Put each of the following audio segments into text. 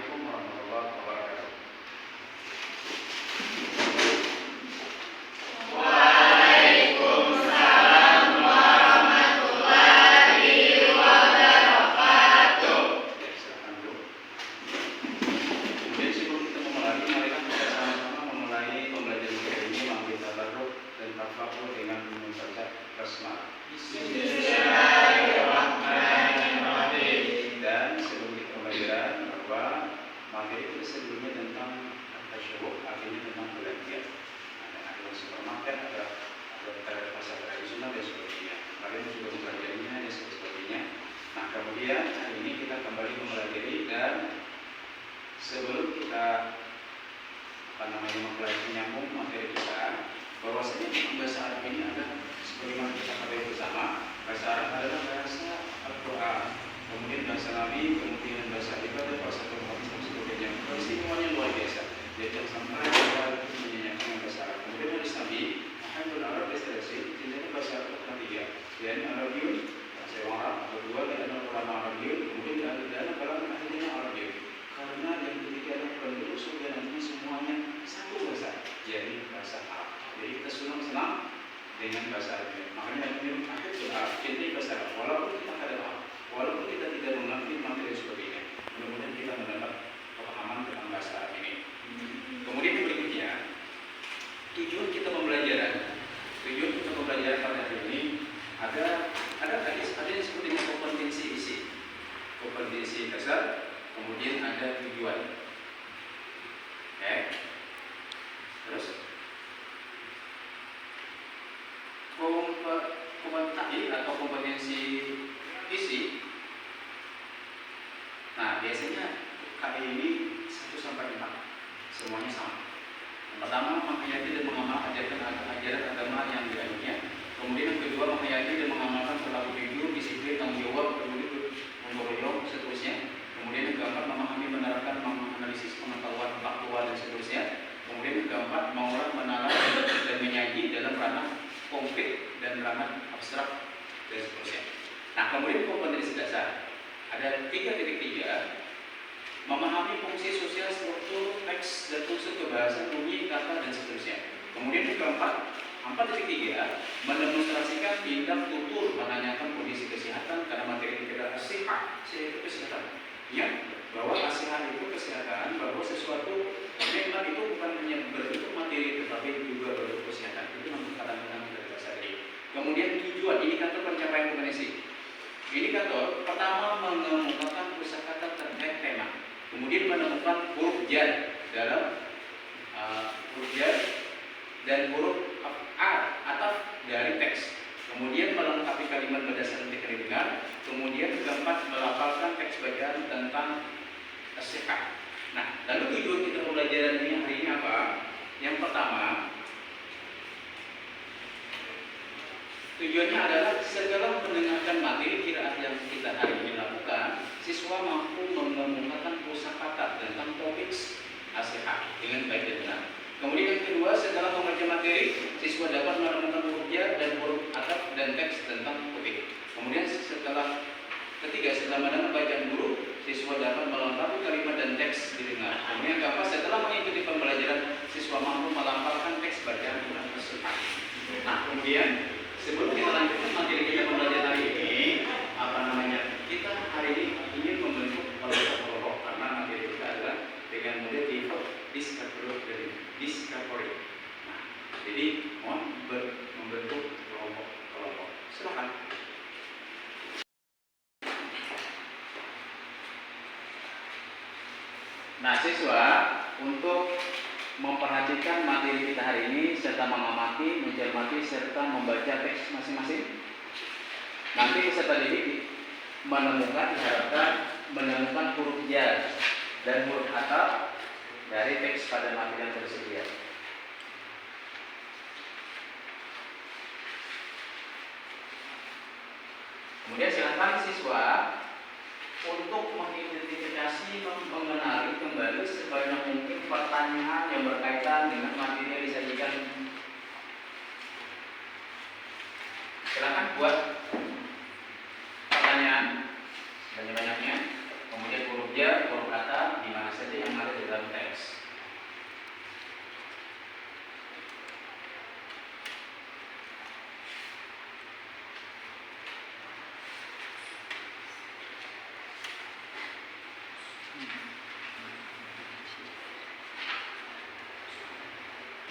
Assalamualaikum warahmatullahi wabarakatuh. Waalaikumsalam warahmatullahi wabarakatuh. Silakan dulu. Kemudian sebelum kita memulai, marilah kita sama-sama memulai pembelajaran kita ini mengambil tabarruk dan tafakur dengan membaca basmalah. Bismillahirrahmanirrahim. Dan sebelum kita pembelajaran bahwa materi kita sebelumnya tentang tasyahud, artinya tentang pergantian. Ada yang supermarket, ada pasar tradisional dan sebagainya. Kalian sudah mempelajarinya dan sebagainya. Nah, kemudian hari ini kita kembali mempelajari, dan sebelum kita mempelajari menyambung materi kita, bahwasanya bahasa Arab ini ada sebagaimana kita ketahui bersama, bahasa Arab adalah bahasa Al-Quran, kemudian bahasa Nabi, kemudian bahasa ibadah, bahasa Tuhan dan sebagainya. Semuanya luar biasa. Jadi jangan sampai kita menyanyikan bahasa Arab. Kemudian hadis Nabi Muhammad Arab destinasi jenisnya bahasa Arab ketiga, yakni Arabiun, bahasa Arab, kedua adalah ulama Arabiun, kemudian adalah kalangan ahlinya Arabiun. Karena yang ketiga adalah penduduk surga nantinya semuanya satu bahasa, yakni bahasa Arab. Jadi kita senang dengan bahasa Arab. Makanya yang akhir Arab, jadi bahasa Arab. Walaupun kita ada Arab, walaupun kita tidak mengerti materi sebagainya, mudah-mudahan kita mendapat pemahaman tentang bahasa Arab ini. Kemudian yang berikutnya, tujuan kita pembelajaran pada hari ini ada yang disebut dengan kompetensi isi, kompetensi dasar, kemudian ada tujuan. Oke. Terus kompetensi atau kompetensi isi. Nah, biasanya KI ini 1 sampai 4 semuanya sama. Yang pertama, menghayati dan mengamalkan ajaran agama yang dianutnya. Kemudian yang kedua, menghayati dan mengamalkan perilaku jujur, disiplin, tanggung jawab, peduli, menggotong, seterusnya. Kemudian yang keempat, memahami, menerapkan, menganalisis pengetahuan faktual dan seterusnya. Kemudian yang keempat, mengolah, menalar dan menyaji dalam ranah konkret dan ranah abstrak dan seterusnya. Nah, kemudian kompetensi dasar ada 3.3, memahami fungsi sosial, struktur, teks, dan unsur kebahasaan, bunyi, kata, dan seterusnya. Kemudian yang keempat, 4.3, mendemonstrasikan tindak tutur, menanyakan kondisi kesehatan, karena materi kita adalah sehat, itu kesehatan. Ya, bahwa kesehatan itu kesehatan, bahwa sesuatu memang itu bukan hanya berbentuk materi, tetapi juga berbentuk kesehatan. Itu kata-kata dari bahasa ini. Kemudian tujuan, indikator pencapaian kompetensi. Indikator pertama, mengemukakan kosakata terkait tema. Kemudian menemukan huruf jar dalam huruf jar dan huruf ataf dari teks. Kemudian melengkapi kalimat berdasarkan teknik dengar. Kemudian keempat, melafalkan teks bacaan tentang as-sihah. Nah, lalu tujuan kita pembelajaran ini hari ini apa? Yang pertama, tujuannya adalah setelah mendengarkan materi qiraat yang kita hari ini lakukan, siswa mampu mengemukakan kosakata tentang topik as-sihah dengan baik dan benar. Kemudian yang kedua, setelah membaca materi, siswa dapat menemukan huruf jar dan huruf ataf dan teks tentang topik. Kemudian setelah mendengar bacaan guru, siswa dapat melengkapi kalimat dan teks didengar. Kemudian keempat, setelah mengikuti pembelajaran, siswa mampu melafalkan teks bacaan tentang as-sihah. Nah, kemudian sebelum kita lanjutkan materi kita pembelajaran hari ini, kita hari ini ingin membentuk kelompok karena materi kita adalah dengan model discovery. Nah, jadi mohon membentuk kelompok. Silakan. Nah, siswa untuk memperhatikan materi kita hari ini serta mengamati, mencermati serta membaca teks masing-masing. Nanti peserta didik diharapkan menemukan huruf jar dan huruf ataf dari teks pada materi yang tersedia. Kemudian silakan siswa untuk mengidentifikasi, mengenali kembali sebanyak mungkin pertanyaan yang berkaitan dengan materi yang disajikan. Silakan buat pertanyaan sebanyak-banyaknya. Kemudian Baik huruf jar, huruf kata, di mana saja yang ada di dalam teks.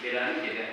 Bedanya beda.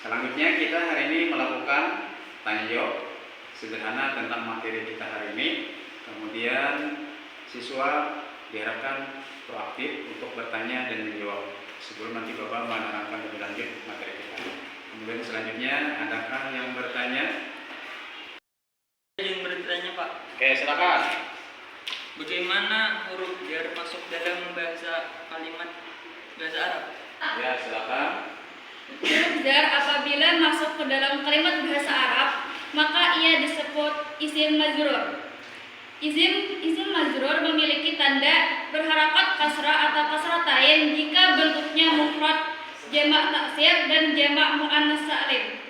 Selanjutnya kita hari ini melakukan tanya jawab sederhana tentang materi kita hari ini. Kemudian siswa diharapkan proaktif untuk bertanya dan menjawab sebelum nanti Bapak menerangkan lebih lanjut materi kita. Kemudian selanjutnya adakah yang bertanya? Yang bertanya Pak, Oke, silakan. bagaimana huruf jar masuk dalam bahasa kalimat bahasa Arab? Ya, silakan. Huruf jar apabila masuk ke dalam kalimat bahasa Arab, maka ia disebut isim majrur. Isim majrur memiliki tanda berharakat kasrah atau kasratain jika bentuknya mufrad, jamak taksir dan jamak muannats salim.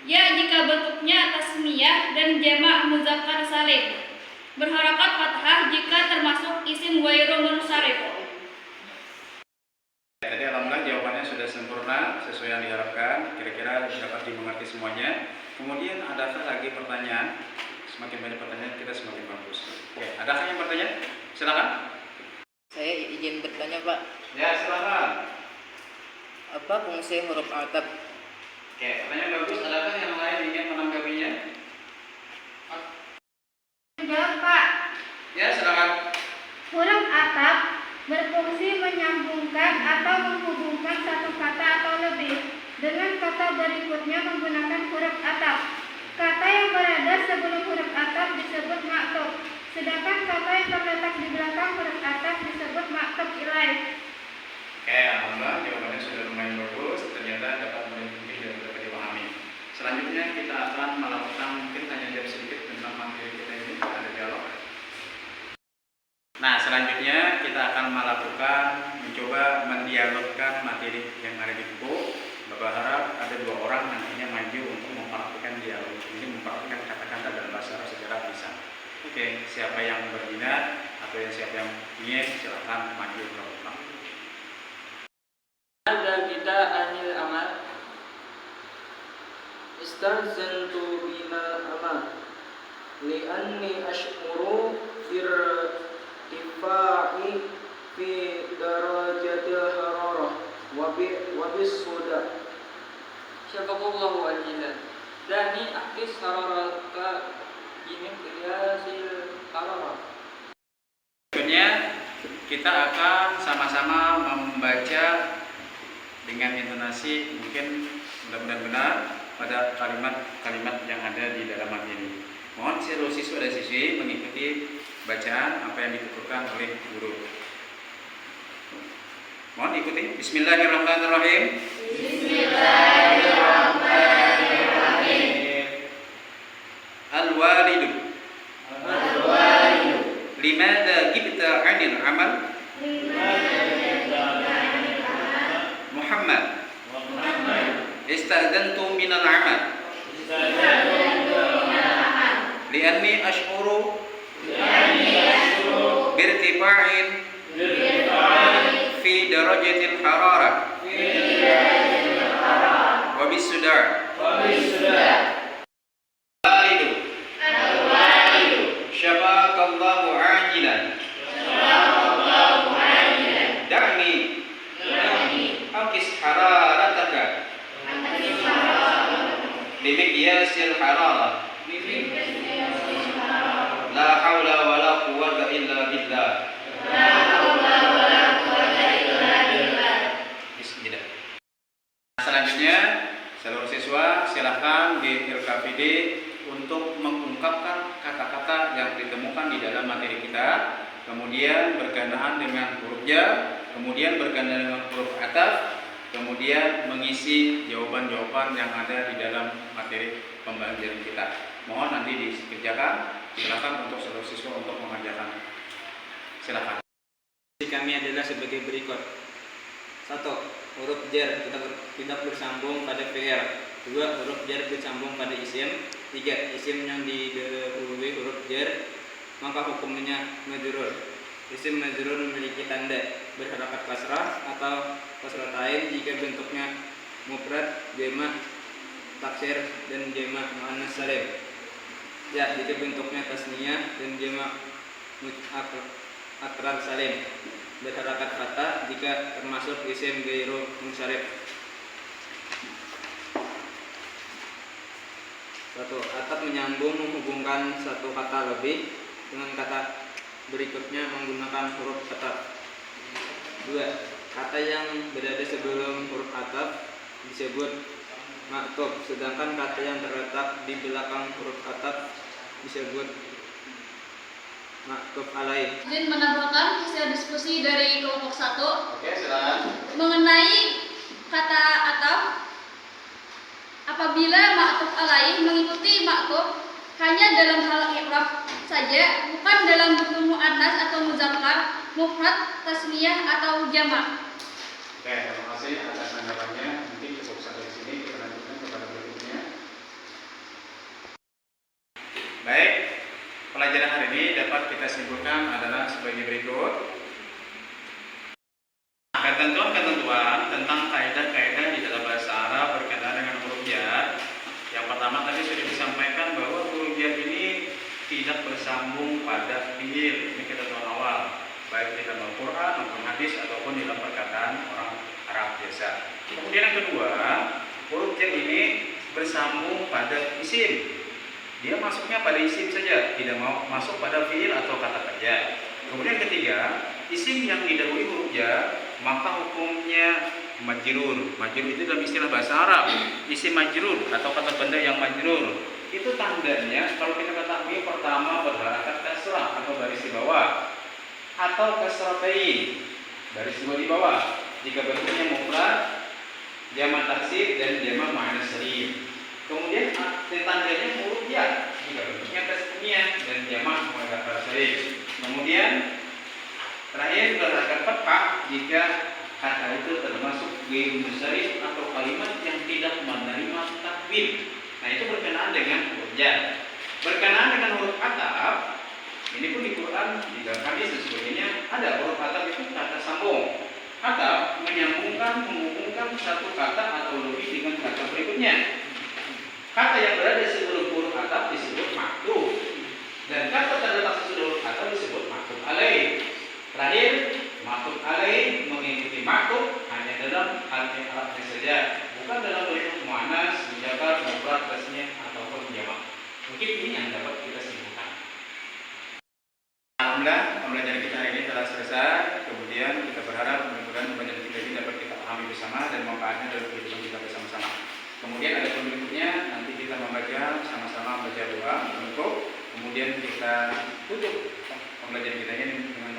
Ya jika bentuknya tasmiyah dan jamak muzakkar salim. Berharakat fathah jika termasuk isim ghairu munsharif. Tadi alhamdulillah jawabannya sudah sempurna sesuai yang diharapkan, kira-kira dapat dimengerti semuanya. Kemudian adakah lagi pertanyaan? Semakin banyak pertanyaan kita semakin bagus. Oke, adakah yang bertanya? Silakan. Saya izin bertanya Pak, Ya, silakan. apa fungsi huruf ataf? Oke, pertanyaan bagus. Adakah yang lain ingin menanggapinya? Jawab Pak. Ya, silakan. Huruf ataf berfungsi menyambungkan atau menghubungkan satu kata atau lebih dengan kata berikutnya menggunakan huruf ataf. Kata yang berada sebelum huruf ataf disebut maktub, sedangkan kata yang terletak di belakang huruf ataf disebut maktub ilaih. Oke, alhamdulillah jawabannya sudah lumayan bagus. Ternyata dapat melindungi dan dapat dipahami. Selanjutnya kita akan melakukan mungkin tanya jawab sedikit tentang materi kita ini. Ada dialog. Nah, selanjutnya kita akan melakukan mencoba mendialogkan materi yang ada di buku. Bapak harap ada 2 orang nantinya maju untuk mempraktikkan dialog ini, mempraktikkan kata-kata dalam bahasa Arab secara lisan. Oke, siapa yang berminat atau siapa yang ingin silakan maju ke belakang. Ada kita anil amal. Istazantu bina amal. Li'anni ash'uru birtifai fi darajatil hararah wa bis suda. Syafaqallahu ajilan. Dani akis hararata ini qiyasil hararah. Selanjutnya kita akan sama-sama membaca dengan intonasi mungkin mudah-mudahan benar pada kalimat-kalimat yang ada di dalam materi ini. Mohon seluruh siswa dan siswi mengikuti bacaan apa yang dituturkan oleh guru. Mohon ikuti. Bismillahirrahmanirrahim. Bismillahirrahmanirrahim. Al-walidu. Al-walidu. Limada gibta 'anil amal? Muhammad. Ista'dantu minal amal. Li'anni ash'uru birtifa'in fi darajatil hararah wa bisudar. Walidu. Syafaqallahu ajilan. Da'ni kemudian bergandaan dengan huruf jar, kemudian bergandaan dengan huruf ataf, kemudian mengisi jawaban-jawaban yang ada di dalam materi pembelajaran kita. Mohon nanti dikerjakan. Silakan untuk seluruh siswa untuk mengerjakan. Silakan. Kami adalah sebagai berikut. 1. Huruf jar tidak bersambung pada fi'il. 2. Huruf jar bersambung pada isim. 3. Isim yang didahului huruf jar maka hukumnya majrur. Isim majrur memiliki tanda berharakat kasrah atau kasratain jika bentuknya mufrad, jamak, taksir dan jamak muannas salim. Ya, jika bentuknya tasniyah dan jamak akrar salim. Berharakat fathah jika termasuk isim ghairu munsharif. 1. Ataf menyambung menghubungkan satu kata lebih dengan kata berikutnya menggunakan huruf ataf. 2. Kata yang berada sebelum huruf ataf disebut maktub, sedangkan kata yang terletak di belakang huruf ataf disebut maktub alaih. Izin menambahkan hasil diskusi dari kelompok 1 Oke, silakan. mengenai kata ataf. Apabila maktub alaih mengikuti maktub hanya dalam hal i'rab saja, bukan dalam bentuk muannas atau muzakkar, mufrad, tasniyah atau jamak. Oke, terima kasih atas tanggapannya. Mungkin cukup sampai di sini. Kita lanjutkan kepada berikutnya. Baik, pelajaran hari ini dapat kita simpulkan adalah sebagai berikut. Ketentuan-ketentuan tentang kaidah-kaidah di dalam bahasa Arab berkaitan dengan huruf jar. Yang pertama tadi sudah disampaikan bahwa huruf jar ini tidak bersambung pada fiil. Ini ketentuan awal, baik di dalam Al-Quran maupun hadis ataupun di dalam perkataan orang Arab biasa. Kemudian yang kedua, huruf jar ini bersambung pada isim. Dia masuknya pada isim saja, tidak mau masuk pada fiil atau kata kerja. Kemudian ketiga, isim yang didahului huruf jar maka hukumnya majrur. Majrur itu dalam istilah bahasa Arab, isim majrur atau kata benda yang majrur. Itu tandanya kalau kita ketahui pertama berharakat kasrah atau baris di bawah, atau kasratain baris dua di bawah. Jika bentuknya mufrad, jamak taksir dan jamak muannas salim. Kemudian tandanya huruf ya jika bentuknya tasniyah dan jamak muannas salim. Kemudian terakhir berharakat fathah jika kata itu termasuk ghairu munsharif atau kalimat yang tidak menerima takwil. Nah, itu berkenaan dengan huruf jar. Berkenaan dengan huruf ataf, ini pun di Quran, di dalam hadis dan sebagainya ada huruf ataf itu kata sambung. Ataf menghubungkan satu kata atau lebih dengan kata berikutnya. Kata yang berada sebelum huruf ataf disebut maktub, dan kata terletak sesudah huruf ataf disebut maktub alaih. Terakhir, maktub alaih mengikuti maktub hanya dalam arti Arabnya saja, bukan dalam bentuk muannas, muzakkar, mufrad, tasniyah ataupun jamak. Mungkin ini yang dapat kita simpulkan. Alhamdulillah, pembelajaran kita hari ini telah selesai. Kemudian kita berharap mudah-mudahan pembelajaran kita ini dapat kita pahami bersama dan manfaatnya dalam kehidupan kita bersama-sama. Kemudian ada poin berikutnya, nanti kita membaca sama-sama membaca doa penutup. Kemudian kita tutup pembelajaran kita ini dengan